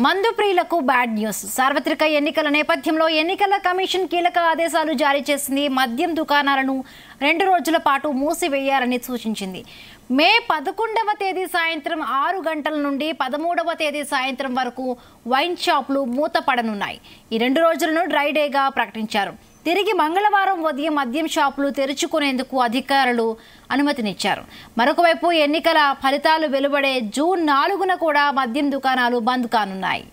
మందు ప్రియులకు bad news. సార్వత్రిక ఎన్నికల నేపథ్యంలో ఎన్నికల కమిషన్ కీలక ఆదేశాలు జారీ చేసింది. మద్యం దుకాణాలను 2 రోజుల పాటు మూసివేయాలని సూచించింది. మే 11వ తేదీ సాయంత్రం 6 గంటల నుండి 13వ తేదీ సాయంత్రం వరకు వైన్ షాపులు మూతపడనున్నాయి. ఈ 2 రోజులను డ్రై డేగా ప్రకటించారు. తిరిగి మంగళవారం ఉదయం మద్యం షాపులు తెరుచుకునేందుకు అధికారులు అనుమతినిచ్చారు. మరొకవైపు ఎన్నికల ఫలితాలు వెలువడే జూన్ 4న కూడా మద్యం దుకాణాలు బంద్ కానున్నాయి.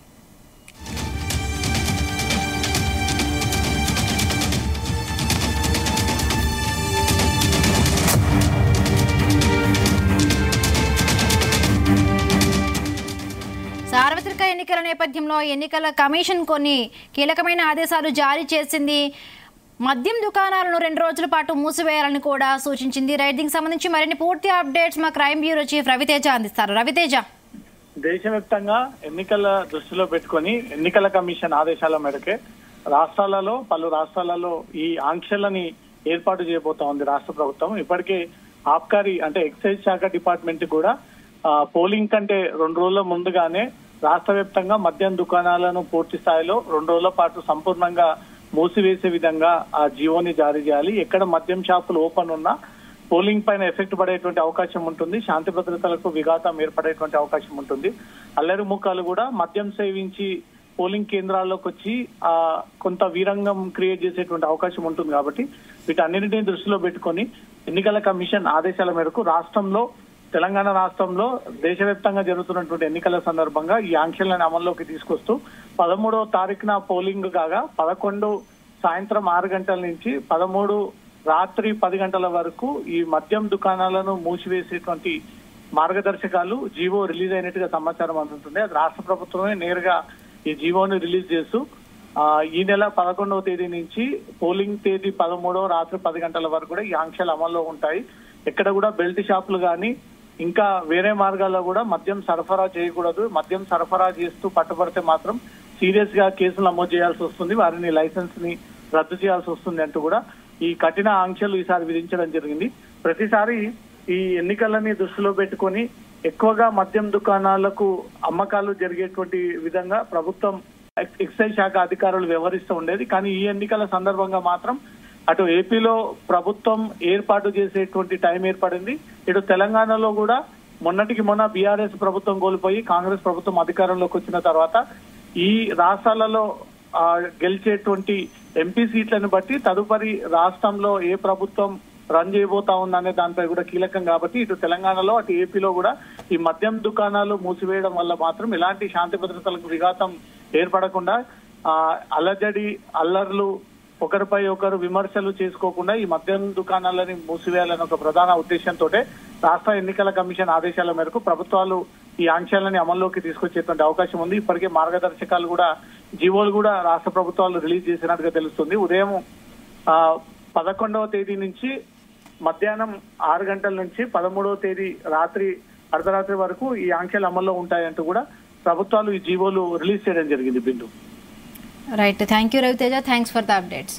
సార్వత్రిక ఎన్నికల నేపథ్యంలో ఎన్నికల కమిషన్ కొన్ని కీలకమైన ఆదేశాలు జారీ చేసింది. మద్యం దుకాణాలను 2 రోజుల పాటు మూసివేయాలని కూడా సూచించింది. రైడింగ్ సంబంధించి మరిన్ని పూర్తి అప్డేట్స్ మా క్రైమ్ బ్యూరో చీఫ్ రవితేజ అందిస్తారు. రవితేజ, దేశవ్యాప్తంగా ఎన్నికల దృష్టిలో పెట్టుకుని ఎన్నికల కమిషన్ ఆదేశాల మేరకే పలు రాష్ట్రాలలో ఈ ఆంక్షలని ఏర్పాటు చేయబోతా ఉంది రాష్ట్ర ప్రభుత్వం. ఇప్పటికే ఆబ్కారీ అంటే ఎక్సైజ్ శాఖ డిపార్ట్మెంట్ కూడా పోలింగ్ కంటే 2 రోజుల ముందుగానే రాష్ట్ర వ్యాప్తంగా మద్యం దుకాణాలను పూర్తి స్థాయిలో 2 రోజుల పాటు సంపూర్ణంగా మూసివేసే విధంగా ఆ జీవోని జారీ చేయాలి. ఎక్కడ మద్యం షాపులు ఓపెన్ ఉన్నా పోలింగ్ పైన ఎఫెక్ట్ పడేటువంటి అవకాశం ఉంటుంది. శాంతి భద్రతలకు విఘాతం ఏర్పడేటువంటి అవకాశం ఉంటుంది. అల్లరి ముఖాలు కూడా మద్యం సేవించి పోలింగ్ కేంద్రాల్లోకి వచ్చి కొంత వీరంగం క్రియేట్ చేసేటువంటి అవకాశం ఉంటుంది. కాబట్టి వీటన్నిటిని దృష్టిలో పెట్టుకొని ఎన్నికల కమిషన్ ఆదేశాల మేరకు తెలంగాణ రాష్ట్రంలో దేశవ్యాప్తంగా జరుగుతున్నటువంటి ఎన్నికల సందర్భంగా ఈ ఆంక్షలను అమల్లోకి తీసుకొస్తూ 13వ తారీఖున పోలింగ్ కాగా 11 సాయంత్రం 6 గంటల నుంచి 13 రాత్రి 10 గంటల వరకు ఈ మద్యం దుకాణాలను మూసివేసేటువంటి మార్గదర్శకాలు జీవో రిలీజ్ అయినట్టుగా సమాచారం అందుతుంది. అది రాష్ట్ర ప్రభుత్వమే నేరుగా ఈ జీవోని రిలీజ్ చేస్తూ ఈ నెల 11వ తేదీ నుంచి పోలింగ్ తేదీ 13 రాత్రి 10 గంటల వరకు కూడా ఈ ఆంక్షలు అమల్లో ఉంటాయి. ఎక్కడ కూడా బెల్ట్ షాపులు కానీ ఇంకా వేరే మార్గాల్లో కూడా మద్యం సరఫరా చేయకూడదు. మద్యం సరఫరా చేస్తూ పట్టుబడితే మాత్రం సీరియస్ గా కేసులు నమోదు చేయాల్సి వస్తుంది, వారిని లైసెన్స్ ని రద్దు చేయాల్సి వస్తుంది అంటూ కూడా ఈ కఠిన ఆంక్షలు ఈసారి విధించడం జరిగింది. ప్రతిసారి ఈ ఎన్నికలని దృష్టిలో పెట్టుకొని ఎక్కువగా మద్యం దుకాణాలకు అమ్మకాలు జరిగేటువంటి విధంగా ప్రభుత్వం ఎక్సైజ్ శాఖ అధికారులు వ్యవహరిస్తూ ఉండేది. కానీ ఈ ఎన్నికల సందర్భంగా మాత్రం అటు ఏపీలో ప్రభుత్వం ఏర్పాటు చేసేటువంటి టైం ఏర్పడింది. ఇటు తెలంగాణలో కూడా మొన్నటికి మొన్న బీఆర్ఎస్ ప్రభుత్వం కోల్పోయి కాంగ్రెస్ ప్రభుత్వం అధికారంలోకి వచ్చిన తర్వాత ఈ రాష్ట్రాలలో గెలిచేటువంటి ఎంపీ సీట్లను బట్టి తదుపరి రాష్ట్రంలో ఏ ప్రభుత్వం రన్ చేయబోతా ఉందనే దానిపై కూడా కీలకం. కాబట్టి ఇటు తెలంగాణలో అటు ఏపీలో కూడా ఈ మద్యం దుకాణాలు మూసివేయడం వల్ల మాత్రం ఎలాంటి శాంతి భద్రతలకు విఘాతం ఏర్పడకుండా అల్లర్లు ఒకరిపై ఒకరు విమర్శలు చేసుకోకుండా ఈ మద్యం దుకాణాలని మూసివేయాలని ఒక ప్రధాన ఉద్దేశంతో రాష్ట్ర ఎన్నికల కమిషన్ ఆదేశాల మేరకు ప్రభుత్వాలు ఈ ఆంక్షలని అమల్లోకి తీసుకొచ్చేటువంటి అవకాశం ఉంది. ఇప్పటికే మార్గదర్శకాలు కూడా జీవోలు కూడా రాష్ట్ర ప్రభుత్వాలు రిలీజ్ చేసినట్టుగా తెలుస్తుంది. ఉదయం 11వ తేదీ నుంచి మధ్యాహ్నం 6 గంటల నుంచి 13వ తేదీ అర్ధరాత్రి వరకు ఈ ఆంక్షలు అమల్లో ఉంటాయంటూ కూడా ప్రభుత్వాలు ఈ జీవోలు రిలీజ్ చేయడం జరిగింది. Bindu. Right, thank you Raviteja, thanks for the updates.